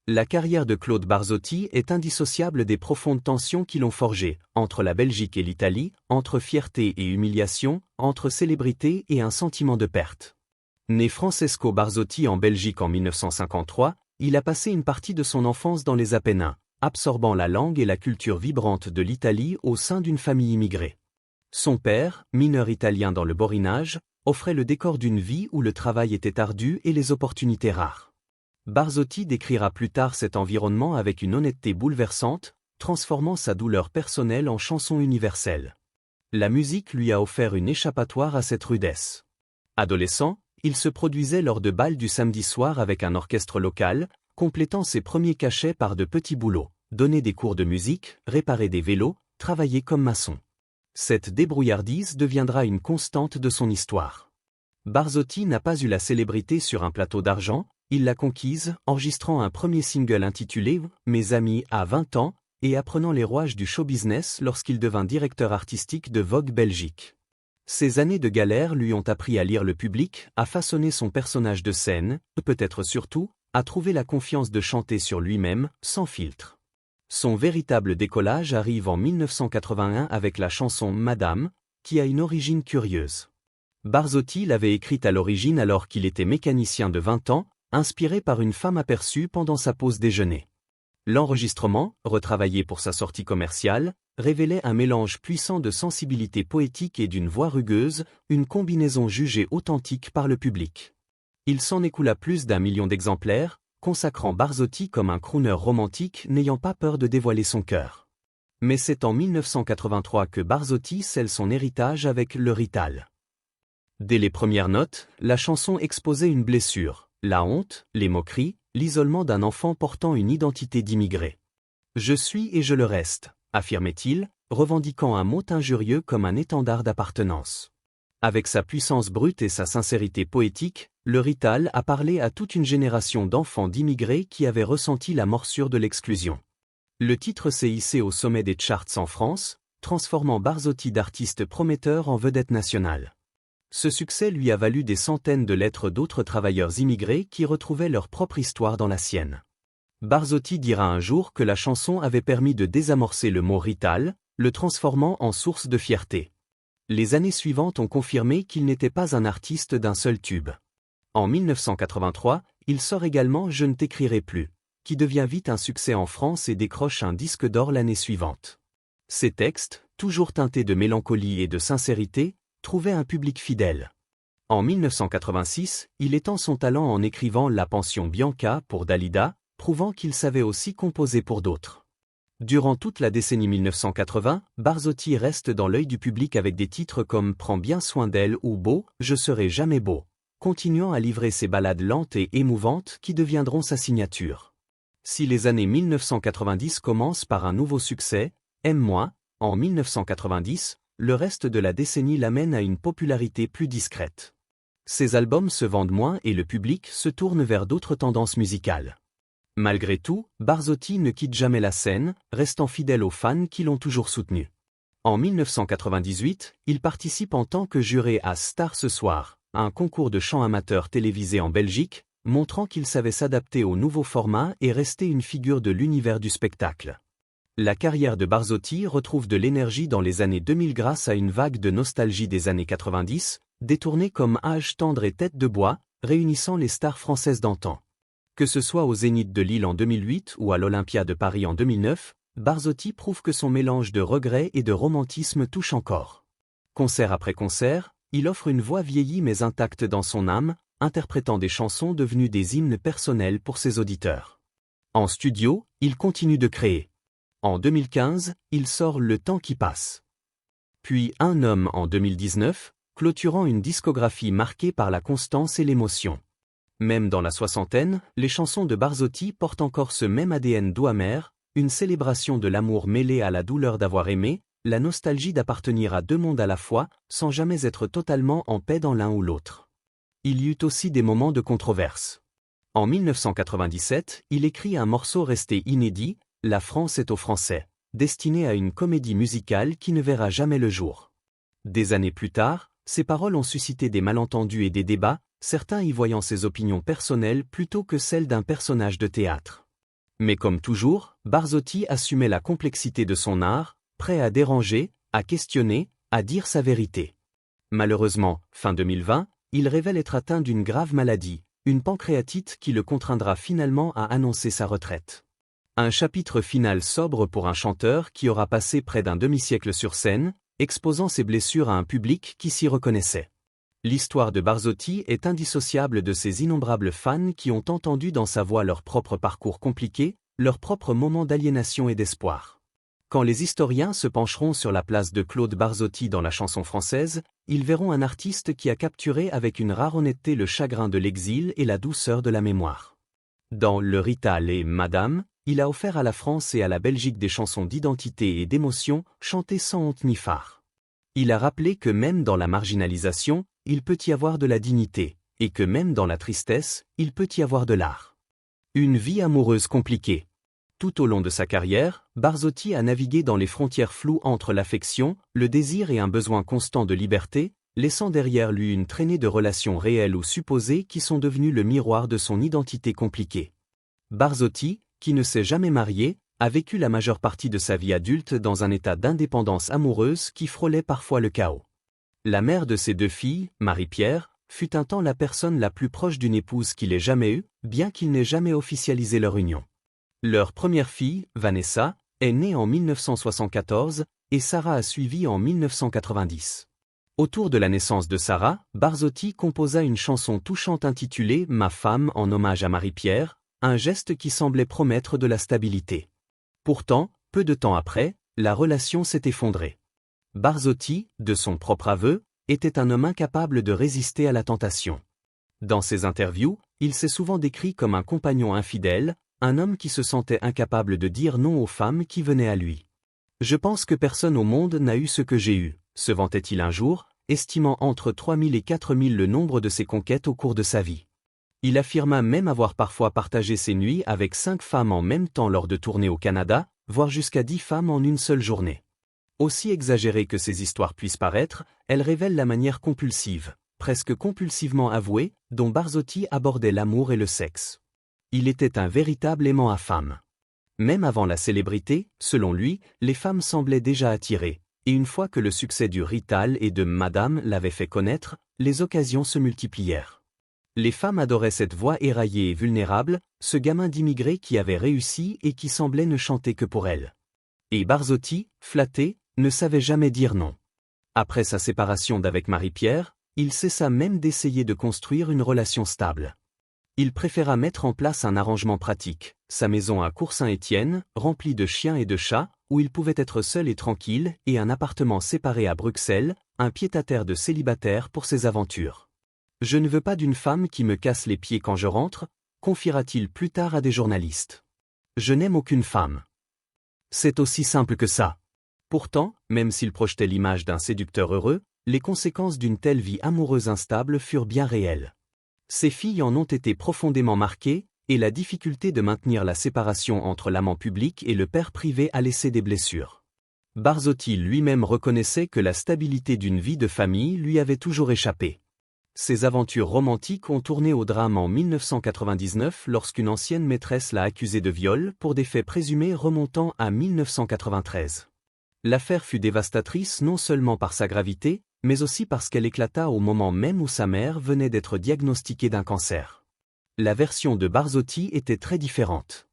La carrière de Claude Barzotti est indissociable des profondes tensions qui l'ont forgé, entre la Belgique et l'Italie, entre fierté et humiliation, entre célébrité et un sentiment de perte. Né Francesco Barzotti en Belgique en 1953, il a passé une partie de son enfance dans les Apennins, absorbant la langue et la culture vibrante de l'Italie au sein d'une famille immigrée. Son père, mineur italien dans le Borinage, offrait le décor d'une vie où le travail était ardu et les opportunités rares. Barzotti décrira plus tard cet environnement avec une honnêteté bouleversante, transformant sa douleur personnelle en chanson universelle. La musique lui a offert une échappatoire à cette rudesse. Adolescent, il se produisait lors de bals du samedi soir avec un orchestre local, complétant ses premiers cachets par de petits boulots, donner des cours de musique, réparer des vélos, travailler comme maçon. Cette débrouillardise deviendra une constante de son histoire. Barzotti n'a pas eu la célébrité sur un plateau d'argent, il l'a conquise, enregistrant un premier single intitulé « Mes amis » à 20 ans, et apprenant les rouages du show-business lorsqu'il devint directeur artistique de Vogue Belgique. Ces années de galère lui ont appris à lire le public, à façonner son personnage de scène, peut-être surtout, à trouver la confiance de chanter sur lui-même, sans filtre. Son véritable décollage arrive en 1981 avec la chanson « Madame », qui a une origine curieuse. Barzotti l'avait écrite à l'origine alors qu'il était mécanicien de 20 ans, inspiré par une femme aperçue pendant sa pause déjeuner. L'enregistrement, retravaillé pour sa sortie commerciale, révélait un mélange puissant de sensibilité poétique et d'une voix rugueuse, une combinaison jugée authentique par le public. Il s'en écoula plus d'1 million d'exemplaires, consacrant Barzotti comme un crooner romantique n'ayant pas peur de dévoiler son cœur. Mais c'est en 1983 que Barzotti scelle son héritage avec Le Rital. Dès les premières notes, la chanson exposait une blessure, la honte, les moqueries, l'isolement d'un enfant portant une identité d'immigré. « Je suis et je le reste », affirmait-il, revendiquant un mot injurieux comme un étendard d'appartenance. Avec sa puissance brute et sa sincérité poétique, Le Rital a parlé à toute une génération d'enfants d'immigrés qui avaient ressenti la morsure de l'exclusion. Le titre s'est hissé au sommet des charts en France, transformant Barzotti d'artiste prometteur en vedette nationale. Ce succès lui a valu des centaines de lettres d'autres travailleurs immigrés qui retrouvaient leur propre histoire dans la sienne. Barzotti dira un jour que la chanson avait permis de désamorcer le mot rital, le transformant en source de fierté. Les années suivantes ont confirmé qu'il n'était pas un artiste d'un seul tube. En 1983, il sort également Je ne t'écrirai plus, qui devient vite un succès en France et décroche un disque d'or l'année suivante. Ses textes, toujours teintés de mélancolie et de sincérité, trouvaient un public fidèle. En 1986, il étend son talent en écrivant La Pension Bianca pour Dalida, prouvant qu'il savait aussi composer pour d'autres. Durant toute la décennie 1980, Barzotti reste dans l'œil du public avec des titres comme Prends bien soin d'elle ou Beau, je serai jamais beau, continuant à livrer ses ballades lentes et émouvantes qui deviendront sa signature. Si les années 1990 commencent par un nouveau succès, Aime-moi, en 1990, le reste de la décennie l'amène à une popularité plus discrète. Ses albums se vendent moins et le public se tourne vers d'autres tendances musicales. Malgré tout, Barzotti ne quitte jamais la scène, restant fidèle aux fans qui l'ont toujours soutenu. En 1998, il participe en tant que juré à Star ce soir, un concours de chant amateur télévisé en Belgique, montrant qu'il savait s'adapter au nouveau format et rester une figure de l'univers du spectacle. La carrière de Barzotti retrouve de l'énergie dans les années 2000 grâce à une vague de nostalgie des années 90, détournée comme Âge tendre et Tête de bois, réunissant les stars françaises d'antan. Que ce soit au Zénith de Lille en 2008 ou à l'Olympia de Paris en 2009, Barzotti prouve que son mélange de regret et de romantisme touche encore. Concert après concert, il offre une voix vieillie mais intacte dans son âme, interprétant des chansons devenues des hymnes personnels pour ses auditeurs. En studio, il continue de créer. En 2015, il sort Le temps qui passe. Puis Un homme en 2019, clôturant une discographie marquée par la constance et l'émotion. Même dans la soixantaine, les chansons de Barzotti portent encore ce même ADN doux amer, une célébration de l'amour mêlé à la douleur d'avoir aimé, la nostalgie d'appartenir à deux mondes à la fois, sans jamais être totalement en paix dans l'un ou l'autre. Il y eut aussi des moments de controverse. En 1997, il écrit un morceau resté inédit, La France est aux Français, destiné à une comédie musicale qui ne verra jamais le jour. Des années plus tard, ses paroles ont suscité des malentendus et des débats, certains y voyant ses opinions personnelles plutôt que celles d'un personnage de théâtre. Mais comme toujours, Barzotti assumait la complexité de son art, prêt à déranger, à questionner, à dire sa vérité. Malheureusement, fin 2020, il révèle être atteint d'une grave maladie, une pancréatite qui le contraindra finalement à annoncer sa retraite. Un chapitre final sobre pour un chanteur qui aura passé près d'un demi-siècle sur scène, exposant ses blessures à un public qui s'y reconnaissait. L'histoire de Barzotti est indissociable de ces innombrables fans qui ont entendu dans sa voix leur propre parcours compliqué, leurs propres moments d'aliénation et d'espoir. Quand les historiens se pencheront sur la place de Claude Barzotti dans la chanson française, ils verront un artiste qui a capturé avec une rare honnêteté le chagrin de l'exil et la douceur de la mémoire. Dans Le Rital et Madame, il a offert à la France et à la Belgique des chansons d'identité et d'émotion, chantées sans honte ni phare. Il a rappelé que même dans la marginalisation, il peut y avoir de la dignité, et que même dans la tristesse, il peut y avoir de l'art. Une vie amoureuse compliquée. Tout au long de sa carrière, Barzotti a navigué dans les frontières floues entre l'affection, le désir et un besoin constant de liberté, laissant derrière lui une traînée de relations réelles ou supposées qui sont devenues le miroir de son identité compliquée. Barzotti, qui ne s'est jamais marié, a vécu la majeure partie de sa vie adulte dans un état d'indépendance amoureuse qui frôlait parfois le chaos. La mère de ses 2 filles, Marie-Pierre, fut un temps la personne la plus proche d'une épouse qu'il ait jamais eue, bien qu'il n'ait jamais officialisé leur union. Leur première fille, Vanessa, est née en 1974, et Sarah a suivi en 1990. Autour de la naissance de Sarah, Barzotti composa une chanson touchante intitulée « Ma femme » en hommage à Marie-Pierre, un geste qui semblait promettre de la stabilité. Pourtant, peu de temps après, la relation s'est effondrée. Barzotti, de son propre aveu, était un homme incapable de résister à la tentation. Dans ses interviews, il s'est souvent décrit comme un compagnon infidèle, un homme qui se sentait incapable de dire non aux femmes qui venaient à lui. « Je pense que personne au monde n'a eu ce que j'ai eu », se vantait-il un jour, estimant entre 3000 et 4000 le nombre de ses conquêtes au cours de sa vie. Il affirma même avoir parfois partagé ses nuits avec 5 femmes en même temps lors de tournées au Canada, voire jusqu'à 10 femmes en une seule journée. Aussi exagérées que ces histoires puissent paraître, elles révèlent la manière compulsive, presque compulsivement avouée, dont Barzotti abordait l'amour et le sexe. Il était un véritable aimant à femmes. Même avant la célébrité, selon lui, les femmes semblaient déjà attirées, et une fois que le succès du Rital et de Madame l'avait fait connaître, les occasions se multiplièrent. Les femmes adoraient cette voix éraillée et vulnérable, ce gamin d'immigré qui avait réussi et qui semblait ne chanter que pour elles. Et Barzotti, flatté, ne savait jamais dire non. Après sa séparation d'avec Marie-Pierre, il cessa même d'essayer de construire une relation stable. Il préféra mettre en place un arrangement pratique, sa maison à Cour-Saint-Étienne, remplie de chiens et de chats, où il pouvait être seul et tranquille, et un appartement séparé à Bruxelles, un pied-à-terre de célibataire pour ses aventures. « Je ne veux pas d'une femme qui me casse les pieds quand je rentre », confiera-t-il plus tard à des journalistes. « Je n'aime aucune femme. » C'est aussi simple que ça. Pourtant, même s'il projetait l'image d'un séducteur heureux, les conséquences d'une telle vie amoureuse instable furent bien réelles. Ses filles en ont été profondément marquées, et la difficulté de maintenir la séparation entre l'amant public et le père privé a laissé des blessures. Barzotti lui-même reconnaissait que la stabilité d'une vie de famille lui avait toujours échappé. Ses aventures romantiques ont tourné au drame en 1999 lorsqu'une ancienne maîtresse l'a accusé de viol pour des faits présumés remontant à 1993. L'affaire fut dévastatrice non seulement par sa gravité, mais aussi parce qu'elle éclata au moment même où sa mère venait d'être diagnostiquée d'un cancer. La version de Barzotti était très différente.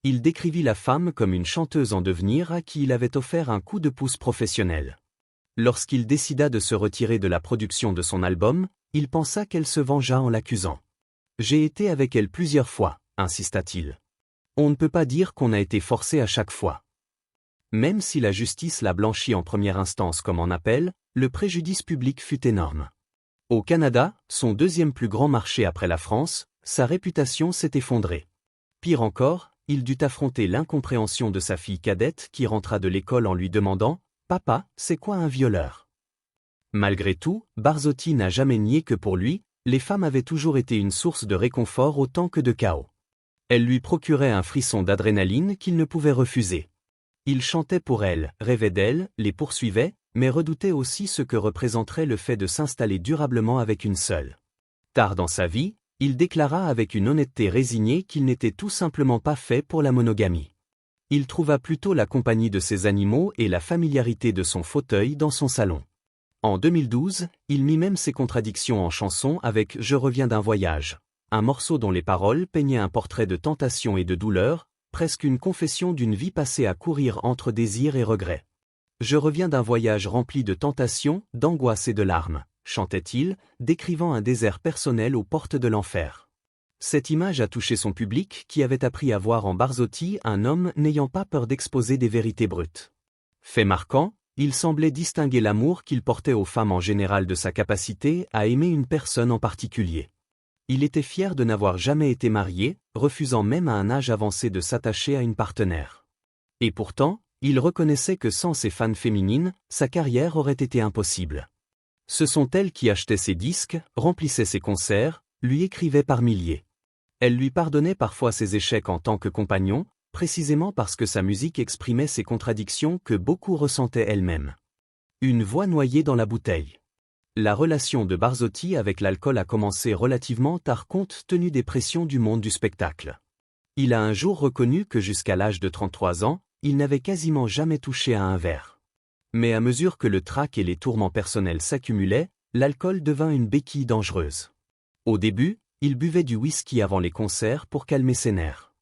Il décrivit la femme comme une chanteuse en devenir à qui il avait offert un coup de pouce professionnel. Lorsqu'il décida de se retirer de la production de son album, il pensa qu'elle se vengea en l'accusant. « J'ai été avec elle plusieurs fois », insista-t-il. « On ne peut pas dire qu'on a été forcé à chaque fois. » Même si la justice l'a blanchi en première instance comme en appel, le préjudice public fut énorme. Au Canada, son deuxième plus grand marché après la France, sa réputation s'est effondrée. Pire encore, il dut affronter l'incompréhension de sa fille cadette qui rentra de l'école en lui demandant « Papa, c'est quoi un violeur ?» Malgré tout, Barzotti n'a jamais nié que pour lui, les femmes avaient toujours été une source de réconfort autant que de chaos. Elles lui procuraient un frisson d'adrénaline qu'il ne pouvait refuser. Il chantait pour elles, rêvait d'elles, les poursuivait, mais redoutait aussi ce que représenterait le fait de s'installer durablement avec une seule. Tard dans sa vie, Il déclara avec une honnêteté résignée qu'il n'était tout simplement pas fait pour la monogamie. Il trouva plutôt la compagnie de ses animaux et la familiarité de son fauteuil dans son salon. En 2012, il mit même ses contradictions en chanson avec « Je reviens d'un voyage », un morceau dont les paroles peignaient un portrait de tentation et de douleur, presque une confession d'une vie passée à courir entre désir et regret. « Je reviens d'un voyage rempli de tentations, d'angoisse et de larmes », chantait-il, décrivant un désert personnel aux portes de l'enfer. Cette image a touché son public qui avait appris à voir en Barzotti un homme n'ayant pas peur d'exposer des vérités brutes. Fait marquant, il semblait distinguer l'amour qu'il portait aux femmes en général de sa capacité à aimer une personne en particulier. Il était fier de n'avoir jamais été marié, refusant même à un âge avancé de s'attacher à une partenaire. Et pourtant, il reconnaissait que sans ses fans féminines, sa carrière aurait été impossible. Ce sont elles qui achetaient ses disques, remplissaient ses concerts, lui écrivaient par milliers. Elles lui pardonnaient parfois ses échecs en tant que compagnon, précisément parce que sa musique exprimait ces contradictions que beaucoup ressentaient elles-mêmes. Une voix noyée dans la bouteille. La relation de Barzotti avec l'alcool a commencé relativement tard compte tenu des pressions du monde du spectacle. Il a un jour reconnu que jusqu'à l'âge de 33 ans, il n'avait quasiment jamais touché à un verre. Mais à mesure que le trac et les tourments personnels s'accumulaient, l'alcool devint une béquille dangereuse. Au début, il buvait du whisky avant les concerts pour calmer ses nerfs.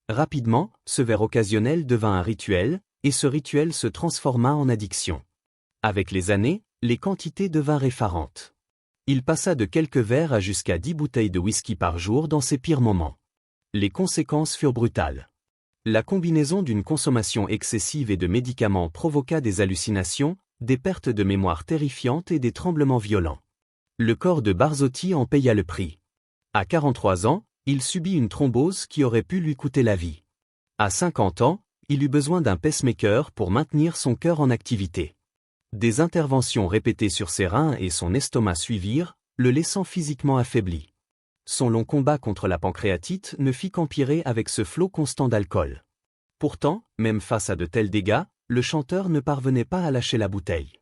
Rapidement, ce verre occasionnel devint un rituel, et ce rituel se transforma en addiction. Avec les années, les quantités devinrent effarantes. Il passa de quelques verres à jusqu'à 10 bouteilles de whisky par jour dans ses pires moments. Les conséquences furent brutales. La combinaison d'une consommation excessive et de médicaments provoqua des hallucinations, des pertes de mémoire terrifiantes et des tremblements violents. Le corps de Barzotti en paya le prix. À 43 ans, il subit une thrombose qui aurait pu lui coûter la vie. À 50 ans, il eut besoin d'un pacemaker pour maintenir son cœur en activité. Des interventions répétées sur ses reins et son estomac suivirent, le laissant physiquement affaibli. Son long combat contre la pancréatite ne fit qu'empirer avec ce flot constant d'alcool. Pourtant, même face à de tels dégâts, le chanteur ne parvenait pas à lâcher la bouteille.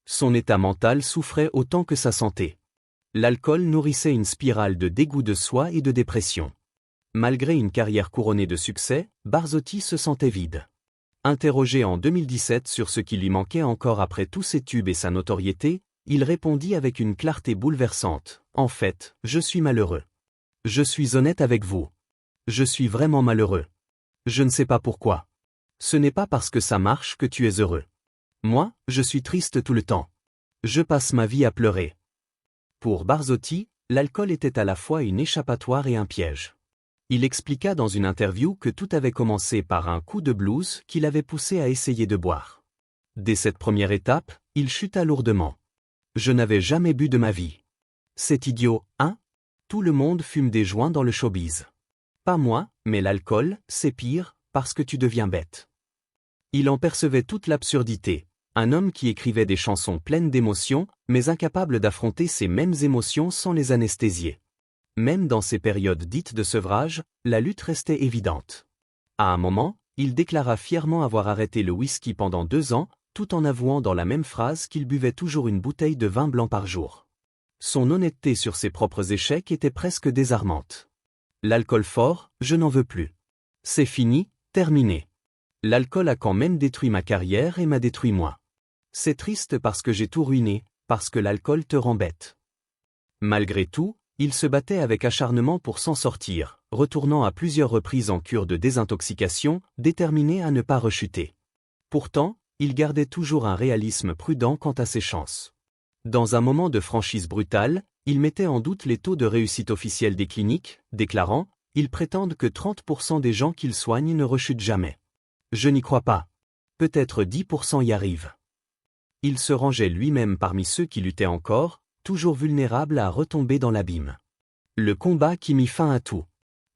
Son état mental souffrait autant que sa santé. L'alcool nourrissait une spirale de dégoût de soi et de dépression. Malgré une carrière couronnée de succès, Barzotti se sentait vide. Interrogé en 2017 sur ce qui lui manquait encore après tous ses tubes et sa notoriété, il répondit avec une clarté bouleversante : « En fait, je suis malheureux. Je suis honnête avec vous. Je suis vraiment malheureux. Je ne sais pas pourquoi. Ce n'est pas parce que ça marche que tu es heureux. Moi, je suis triste tout le temps. Je passe ma vie à pleurer. » Pour Barzotti, l'alcool était à la fois une échappatoire et un piège. Il expliqua dans une interview que tout avait commencé par un coup de blues qui l'avait poussé à essayer de boire. Dès cette première étape, il chuta lourdement. « Je n'avais jamais bu de ma vie. C'est idiot, hein ? Tout le monde fume des joints dans le showbiz. Pas moi, mais l'alcool, c'est pire, parce que tu deviens bête. » Il en percevait toute l'absurdité. Un homme qui écrivait des chansons pleines d'émotions, mais incapable d'affronter ces mêmes émotions sans les anesthésier. Même dans ces périodes dites de sevrage, la lutte restait évidente. À un moment, il déclara fièrement avoir arrêté le whisky pendant 2 ans, tout en avouant dans la même phrase qu'il buvait toujours une bouteille de vin blanc par jour. Son honnêteté sur ses propres échecs était presque désarmante. L'alcool fort, je n'en veux plus. C'est fini, terminé. L'alcool a quand même détruit ma carrière et m'a détruit moi. C'est triste parce que j'ai tout ruiné, parce que l'alcool te rend bête. Malgré tout, il se battait avec acharnement pour s'en sortir, retournant à plusieurs reprises en cure de désintoxication, déterminé à ne pas rechuter. Pourtant, il gardait toujours un réalisme prudent quant à ses chances. Dans un moment de franchise brutale, il mettait en doute les taux de réussite officiels des cliniques, déclarant « Ils prétendent que 30% des gens qu'ils soignent ne rechutent jamais. Je n'y crois pas. Peut-être 10% y arrivent. » Il se rangeait lui-même parmi ceux qui luttaient encore, toujours vulnérables à retomber dans l'abîme. Le combat qui mit fin à tout.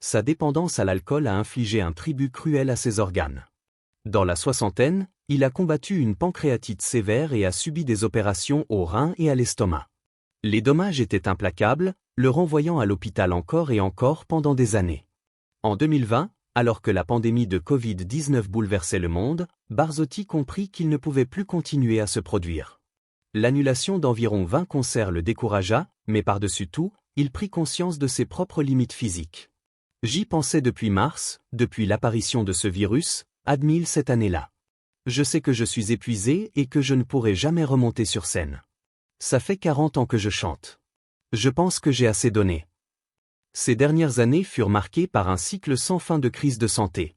Sa dépendance à l'alcool a infligé un tribut cruel à ses organes. Dans la soixantaine, il a combattu une pancréatite sévère et a subi des opérations aux reins et à l'estomac. Les dommages étaient implacables, le renvoyant à l'hôpital encore et encore pendant des années. En 2020, alors que la pandémie de Covid-19 bouleversait le monde, Barzotti comprit qu'il ne pouvait plus continuer à se produire. L'annulation d'environ 20 concerts le découragea, mais par-dessus tout, il prit conscience de ses propres limites physiques. J'y pensais depuis mars, depuis l'apparition de ce virus, admit-il cette année-là. Je sais que je suis épuisé et que je ne pourrai jamais remonter sur scène. Ça fait 40 ans que je chante. Je pense que j'ai assez donné. Ces dernières années furent marquées par un cycle sans fin de crises de santé.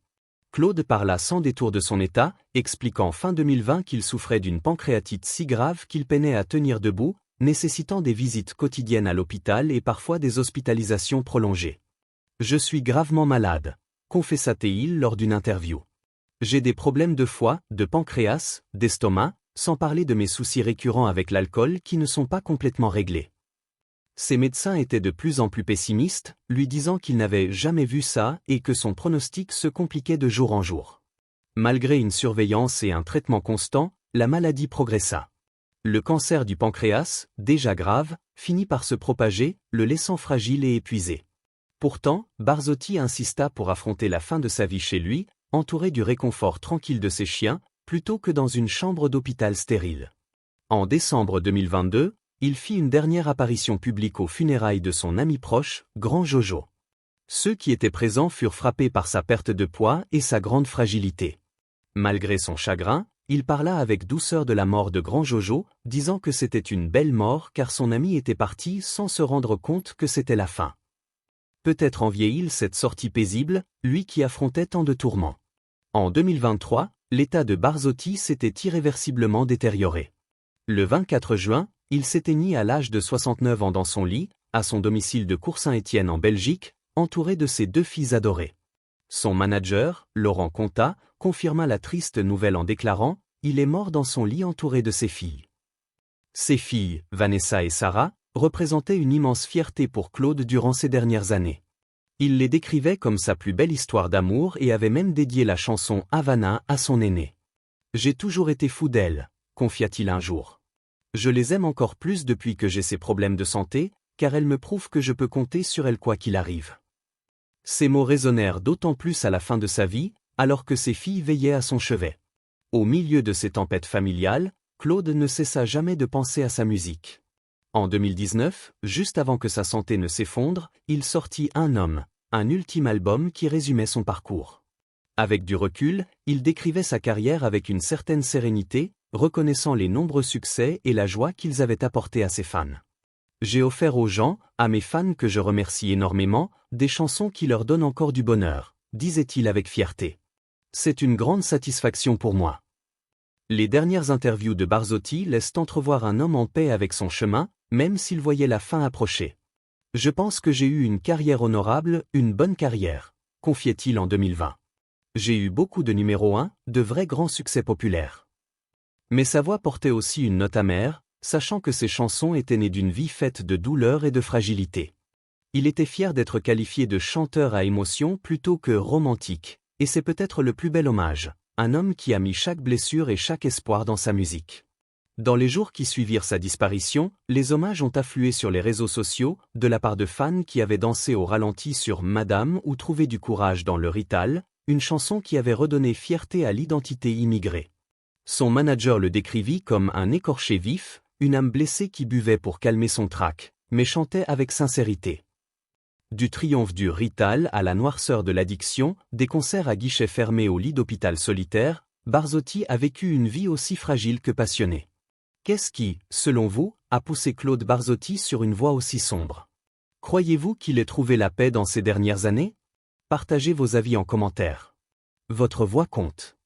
Claude parla sans détour de son état, expliquant fin 2020 qu'il souffrait d'une pancréatite si grave qu'il peinait à tenir debout, nécessitant des visites quotidiennes à l'hôpital et parfois des hospitalisations prolongées. « Je suis gravement malade », confessa-t-il lors d'une interview. « J'ai des problèmes de foie, de pancréas, d'estomac, sans parler de mes soucis récurrents avec l'alcool qui ne sont pas complètement réglés. » Ses médecins étaient de plus en plus pessimistes, lui disant qu'ils n'avaient jamais vu ça et que son pronostic se compliquait de jour en jour. Malgré une surveillance et un traitement constant, la maladie progressa. Le cancer du pancréas, déjà grave, finit par se propager, le laissant fragile et épuisé. Pourtant, Barzotti insista pour affronter la fin de sa vie chez lui, entouré du réconfort tranquille de ses chiens, plutôt que dans une chambre d'hôpital stérile. En décembre 2022, il fit une dernière apparition publique aux funérailles de son ami proche, Grand Jojo. Ceux qui étaient présents furent frappés par sa perte de poids et sa grande fragilité. Malgré son chagrin, il parla avec douceur de la mort de Grand Jojo, disant que c'était une belle mort car son ami était parti sans se rendre compte que c'était la fin. Peut-être enviait-il cette sortie paisible, lui qui affrontait tant de tourments. En 2023, l'état de Barzotti s'était irréversiblement détérioré. Le 24 juin, il s'éteignit à l'âge de 69 ans dans son lit, à son domicile de Court-Saint-Étienne en Belgique, entouré de ses 2 filles adorées. Son manager, Laurent Contat, confirma la triste nouvelle en déclarant « Il est mort dans son lit entouré de ses filles ». Ses filles, Vanessa et Sarah, représentaient une immense fierté pour Claude durant ces dernières années. Il les décrivait comme sa plus belle histoire d'amour et avait même dédié la chanson « Havana » à son aîné. « J'ai toujours été fou d'elle », confia-t-il un jour. Je les aime encore plus depuis que j'ai ces problèmes de santé, car elles me prouvent que je peux compter sur elles quoi qu'il arrive. Ces mots résonnèrent d'autant plus à la fin de sa vie, alors que ses filles veillaient à son chevet. Au milieu de ces tempêtes familiales, Claude ne cessa jamais de penser à sa musique. En 2019, juste avant que sa santé ne s'effondre, il sortit Un homme, un ultime album qui résumait son parcours. Avec du recul, il décrivait sa carrière avec une certaine sérénité, reconnaissant les nombreux succès et la joie qu'ils avaient apportés à ses fans. J'ai offert aux gens, à mes fans que je remercie énormément, des chansons qui leur donnent encore du bonheur, disait-il avec fierté. C'est une grande satisfaction pour moi. Les dernières interviews de Barzotti laissent entrevoir un homme en paix avec son chemin, même s'il voyait la fin approcher. Je pense que j'ai eu une carrière honorable, une bonne carrière, confiait-il en 2020. J'ai eu beaucoup de numéro 1, de vrais grands succès populaires. Mais sa voix portait aussi une note amère, sachant que ses chansons étaient nées d'une vie faite de douleur et de fragilité. Il était fier d'être qualifié de chanteur à émotion plutôt que romantique, et c'est peut-être le plus bel hommage, un homme qui a mis chaque blessure et chaque espoir dans sa musique. Dans les jours qui suivirent sa disparition, les hommages ont afflué sur les réseaux sociaux, de la part de fans qui avaient dansé au ralenti sur Madame ou trouvé du courage dans Le Rital, une chanson qui avait redonné fierté à l'identité immigrée. Son manager le décrivit comme un écorché vif, une âme blessée qui buvait pour calmer son trac, mais chantait avec sincérité. Du triomphe du Rital à la noirceur de l'addiction, des concerts à guichets fermés au lit d'hôpital solitaire, Barzotti a vécu une vie aussi fragile que passionnée. Qu'est-ce qui, selon vous, a poussé Claude Barzotti sur une voie aussi sombre? Croyez-vous qu'il ait trouvé la paix dans ces dernières années? Partagez vos avis en commentaire. Votre voix compte.